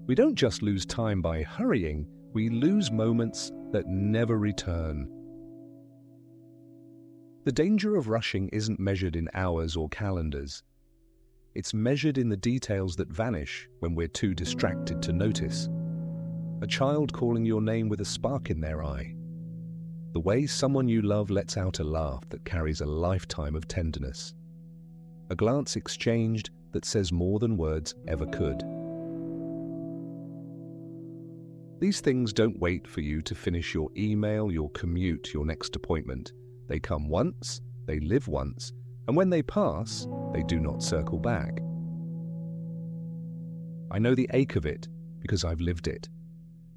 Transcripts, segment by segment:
We don't just lose time by hurrying, we lose moments that never return. The danger of rushing isn't measured in hours or calendars. It's measured in the details that vanish when we're too distracted to notice. A child calling your name with a spark in their eye. The way someone you love lets out a laugh that carries a lifetime of tenderness. A glance exchanged that says more than words ever could. These things don't wait for you to finish your email, your commute, your next appointment. They come once, they live once, and when they pass, they do not circle back. I know the ache of it because I've lived it.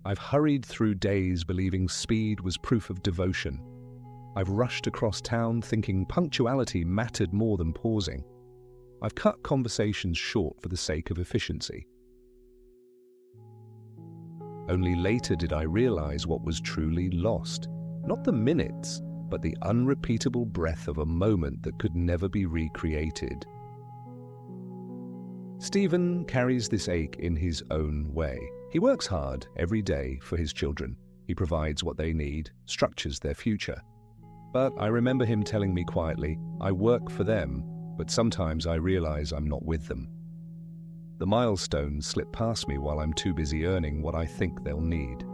I've hurried through days believing speed was proof of devotion. I've rushed across town thinking punctuality mattered more than pausing. I've cut conversations short for the sake of efficiency. Only later did I realize what was truly lost. Not the minutes, but the unrepeatable breath of a moment that could never be recreated. Stephen carries this ache in his own way. He works hard every day for his children. He provides what they need, structures their future. But I remember him telling me quietly, I work for them, but sometimes I realize I'm not with them. The milestones slip past me while I'm too busy earning what I think they'll need.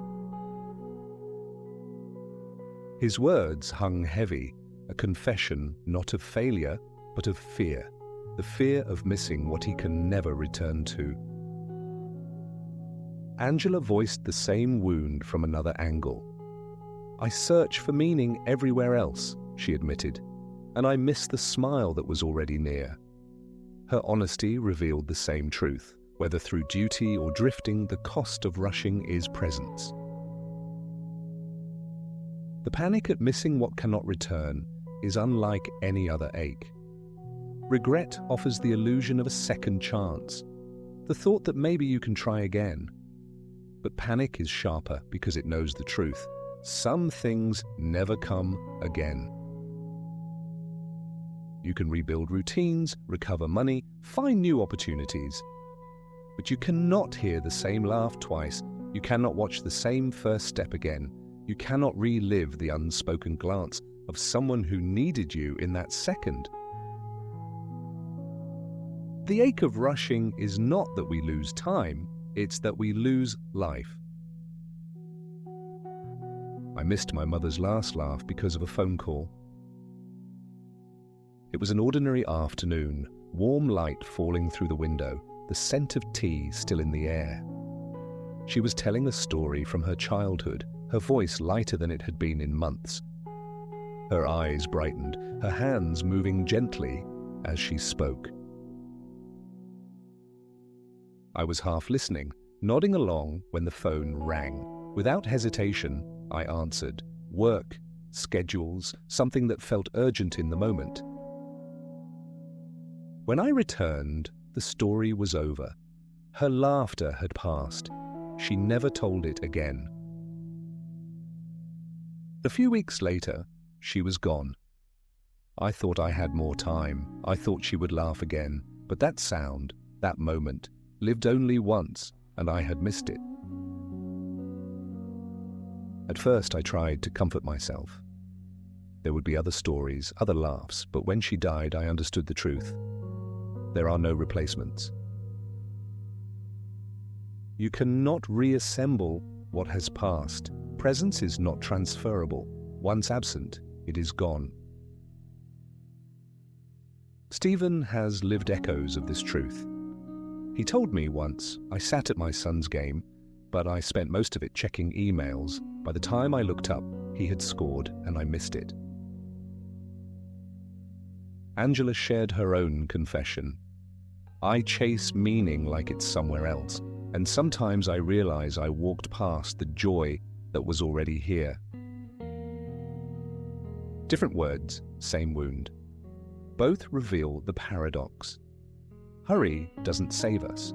His words hung heavy, a confession not of failure, but of fear. The fear of missing what he can never return to. Angela voiced the same wound from another angle. I search for meaning everywhere else, she admitted, and I miss the smile that was already near. Her honesty revealed the same truth. Whether through duty or drifting, the cost of rushing is presence. The panic at missing what cannot return is unlike any other ache. Regret offers the illusion of a second chance, the thought that maybe you can try again. But panic is sharper because it knows the truth. Some things never come again. You can rebuild routines, recover money, find new opportunities. But you cannot hear the same laugh twice. You cannot watch the same first step again. You cannot relive the unspoken glance of someone who needed you in that second. The ache of rushing is not that we lose time, it's that we lose life. I missed my mother's last laugh because of a phone call. It was an ordinary afternoon, warm light falling through the window, the scent of tea still in the air. She was telling a story from her childhood, her voice lighter than it had been in months. Her eyes brightened, her hands moving gently as she spoke. I was half listening, nodding along when the phone rang. Without hesitation, I answered. Work, schedules, something that felt urgent in the moment. When I returned, the story was over. Her laughter had passed. She never told it again. A few weeks later, she was gone. I thought I had more time. I thought she would laugh again. But that sound, that moment, lived only once, and I had missed it. At first, I tried to comfort myself. There would be other stories, other laughs, but when she died, I understood the truth. There are no replacements. You cannot reassemble what has passed. Presence is not transferable. Once absent, it is gone. Stephen has lived echoes of this truth. He told me once, I sat at my son's game, but I spent most of it checking emails. By the time I looked up, he had scored and I missed it. Angela shared her own confession. I chase meaning like it's somewhere else, and sometimes I realize I walked past the joy that was already here. Different words, same wound. Both reveal the paradox. Hurry doesn't save us.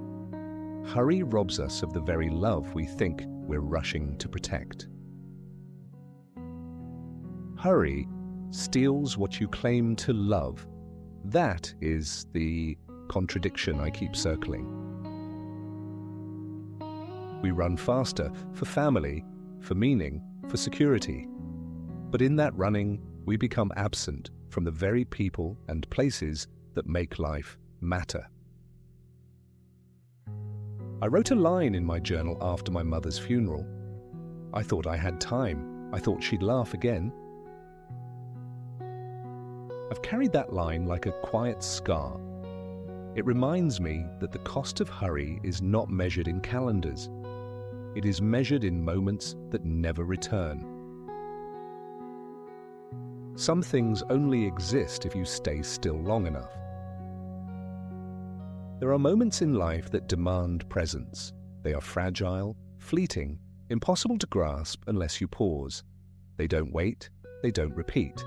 Hurry robs us of the very love we think we're rushing to protect. Hurry steals what you claim to love. That is the contradiction I keep circling. We run faster for family, for meaning, for security. But in that running, we become absent from the very people and places that make life matter. I wrote a line in my journal after my mother's funeral. I thought I had time. I thought she'd laugh again. I've carried that line like a quiet scar. It reminds me that the cost of hurry is not measured in calendars. It is measured in moments that never return. Some things only exist if you stay still long enough. There are moments in life that demand presence. They are fragile, fleeting, impossible to grasp unless you pause. They don't wait, they don't repeat.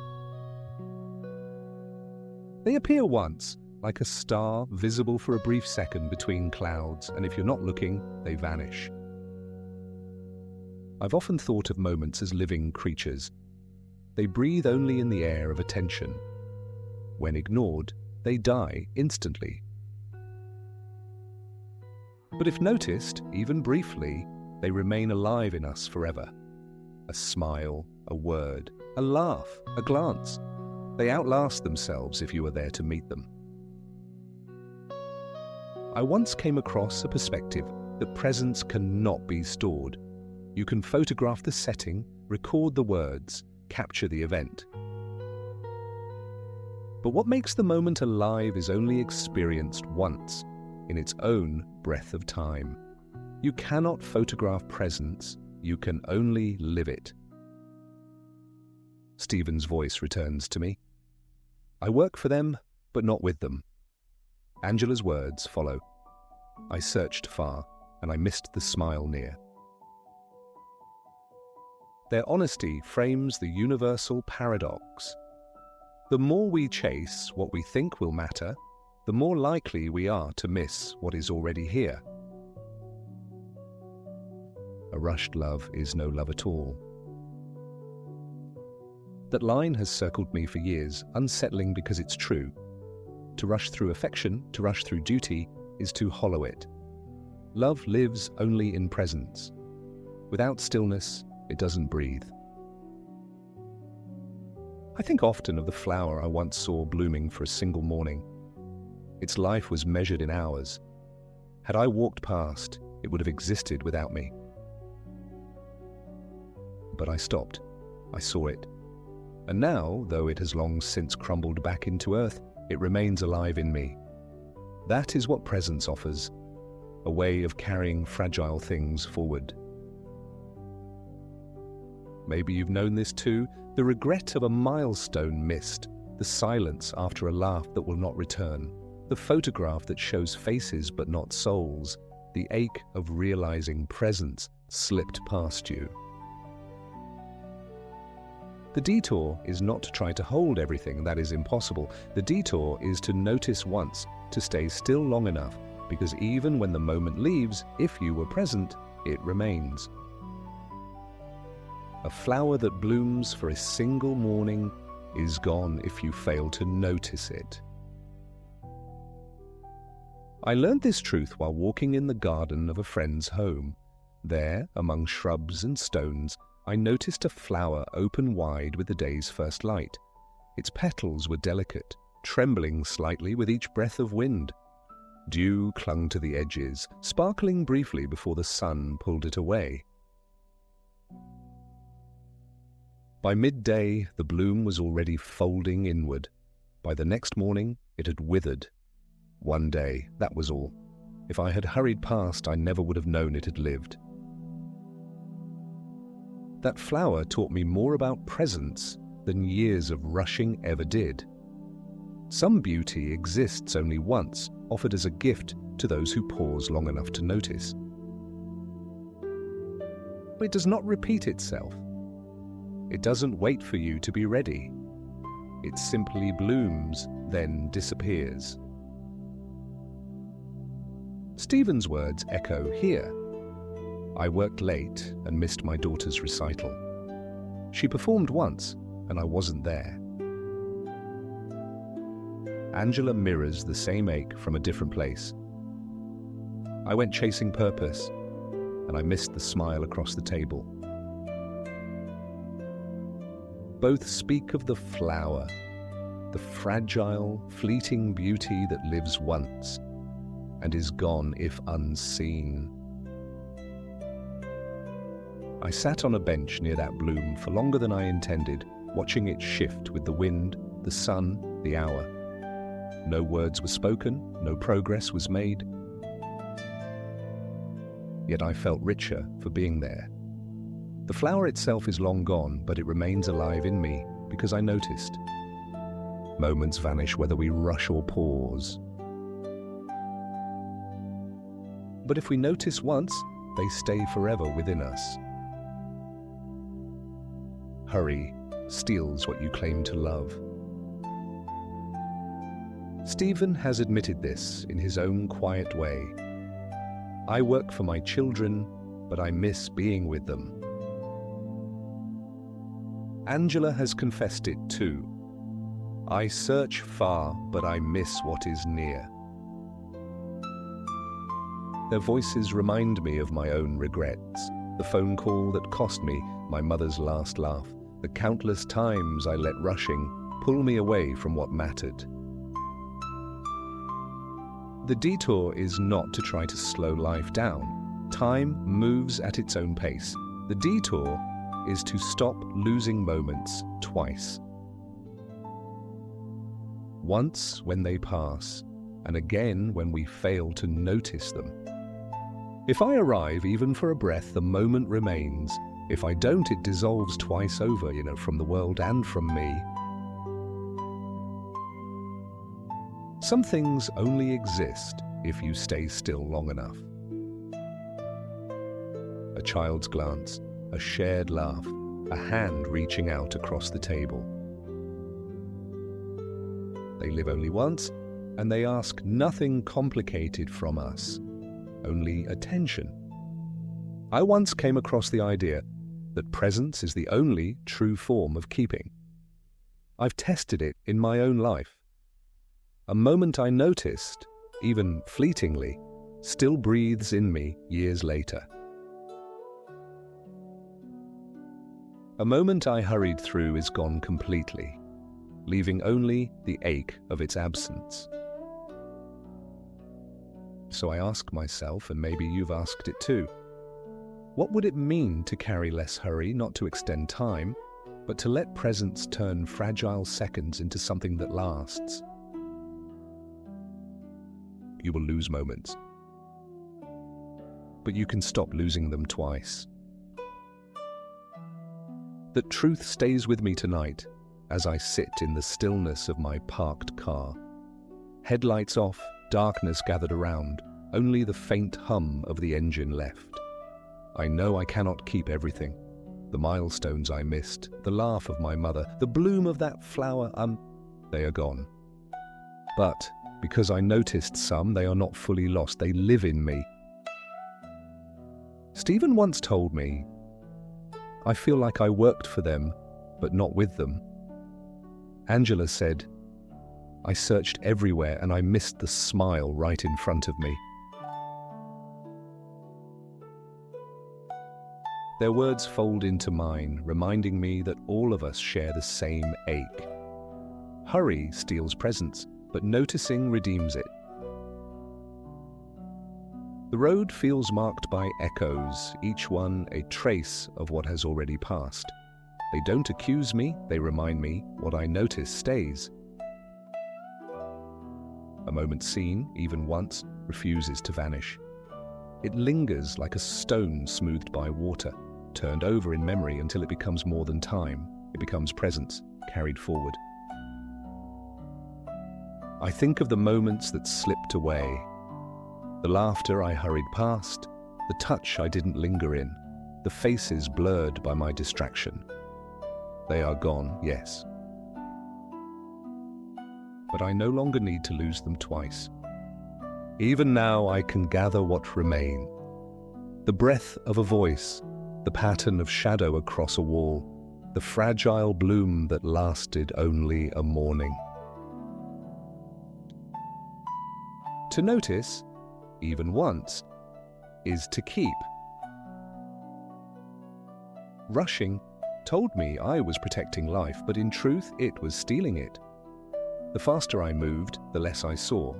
They appear once, like a star visible for a brief second between clouds, and if you're not looking, they vanish. I've often thought of moments as living creatures. They breathe only in the air of attention. When ignored, they die instantly. But if noticed, even briefly, they remain alive in us forever. A smile, a word, a laugh, a glance. They outlast themselves if you are there to meet them. I once came across a perspective that presence cannot be stored. You can photograph the setting, record the words, capture the event. But what makes the moment alive is only experienced once, in its own breath of time. You cannot photograph presence, you can only live it. Stephen's voice returns to me. I work for them, but not with them. Angela's words follow. I searched far, and I missed the smile near. Their honesty frames the universal paradox. The more we chase what we think will matter, the more likely we are to miss what is already here. A rushed love is no love at all. That line has circled me for years, unsettling because it's true. To rush through affection, to rush through duty, is to hollow it. Love lives only in presence. Without stillness, it doesn't breathe. I think often of the flower I once saw blooming for a single morning. Its life was measured in hours. Had I walked past, it would have existed without me. But I stopped. I saw it. And now, though it has long since crumbled back into earth, it remains alive in me. That is what presence offers, a way of carrying fragile things forward. Maybe you've known this too, the regret of a milestone missed, the silence after a laugh that will not return, the photograph that shows faces but not souls, the ache of realizing presence slipped past you. The detour is not to try to hold everything, that is impossible. The detour is to notice once, to stay still long enough, because even when the moment leaves, if you were present, it remains. A flower that blooms for a single morning is gone if you fail to notice it. I learned this truth while walking in the garden of a friend's home. There, among shrubs and stones, I noticed a flower open wide with the day's first light. Its petals were delicate, trembling slightly with each breath of wind. Dew clung to the edges, sparkling briefly before the sun pulled it away. By midday, the bloom was already folding inward. By the next morning, it had withered. One day, that was all. If I had hurried past, I never would have known it had lived. That flower taught me more about presence than years of rushing ever did. Some beauty exists only once, offered as a gift to those who pause long enough to notice. It does not repeat itself. It doesn't wait for you to be ready. It simply blooms, then disappears. Stephen's words echo here. I worked late and missed my daughter's recital. She performed once, and I wasn't there. Angela mirrors the same ache from a different place. I went chasing purpose, and I missed the smile across the table. Both speak of the flower, the fragile, fleeting beauty that lives once and is gone if unseen. I sat on a bench near that bloom for longer than I intended, watching it shift with the wind, the sun, the hour. No words were spoken, no progress was made. Yet I felt richer for being there. The flower itself is long gone, but it remains alive in me because I noticed. Moments vanish whether we rush or pause. But if we notice once, they stay forever within us. Hurry steals what you claim to love. Stephen has admitted this in his own quiet way. I work for my children, but I miss being with them. Angela has confessed it too. I search far, but I miss what is near. Their voices remind me of my own regrets, the phone call that cost me my mother's last laugh, the countless times I let rushing pull me away from what mattered. The detour is not to try to slow life down. Time moves at its own pace. The detour is to stop losing moments twice. Once when they pass, and again when we fail to notice them. If I arrive even for a breath, the moment remains. If I don't, it dissolves twice over, from the world and from me. Some things only exist if you stay still long enough. A child's glance, a shared laugh, a hand reaching out across the table. They live only once, and they ask nothing complicated from us, only attention. I once came across the idea that presence is the only true form of keeping. I've tested it in my own life. A moment I noticed, even fleetingly, still breathes in me years later. A moment I hurried through is gone completely, leaving only the ache of its absence. So I ask myself, and maybe you've asked it too, what would it mean to carry less hurry, not to extend time, but to let presence turn fragile seconds into something that lasts? You will lose moments, but you can stop losing them twice. That truth stays with me tonight as I sit in the stillness of my parked car. Headlights off, darkness gathered around, only the faint hum of the engine left. I know I cannot keep everything. The milestones I missed, the laugh of my mother, the bloom of that flower, they are gone. But because I noticed some, they are not fully lost. They live in me. Stephen once told me, I feel like I worked for them, but not with them. Angela said, I searched everywhere and I missed the smile right in front of me. Their words fold into mine, reminding me that all of us share the same ache. Hurry steals presence, but noticing redeems it. The road feels marked by echoes, each one a trace of what has already passed. They don't accuse me, they remind me what I notice stays. A moment seen, even once, refuses to vanish. It lingers like a stone smoothed by water, turned over in memory until it becomes more than time. It becomes presence, carried forward. I think of the moments that slipped away, the laughter I hurried past, the touch I didn't linger in, the faces blurred by my distraction. They are gone, yes. But I no longer need to lose them twice. Even now I can gather what remain. The breath of a voice, the pattern of shadow across a wall, the fragile bloom that lasted only a morning. To notice, even once, is to keep. Rushing told me I was protecting life, but in truth, it was stealing it. The faster I moved, the less I saw.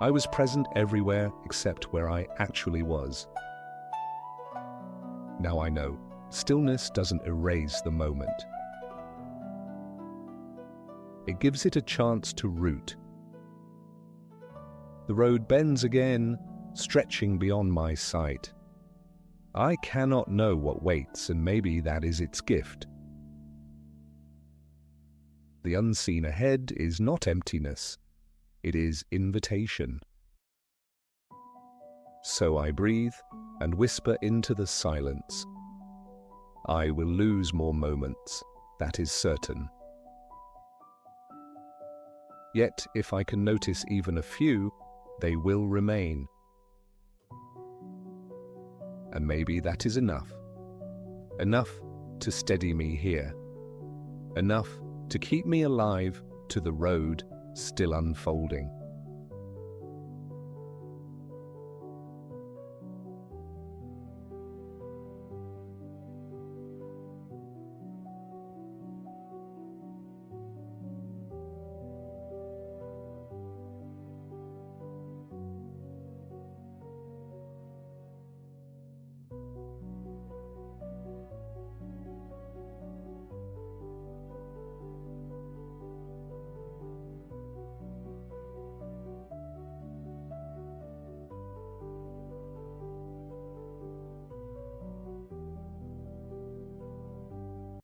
I was present everywhere except where I actually was. Now I know, stillness doesn't erase the moment. It gives it a chance to root. The road bends again, stretching beyond my sight. I cannot know what waits, and maybe that is its gift. The unseen ahead is not emptiness, it is invitation. So I breathe and whisper into the silence. I will lose more moments, that is certain. Yet, if I can notice even a few, they will remain. And maybe that is enough. Enough to steady me here. Enough to keep me alive to the road still unfolding.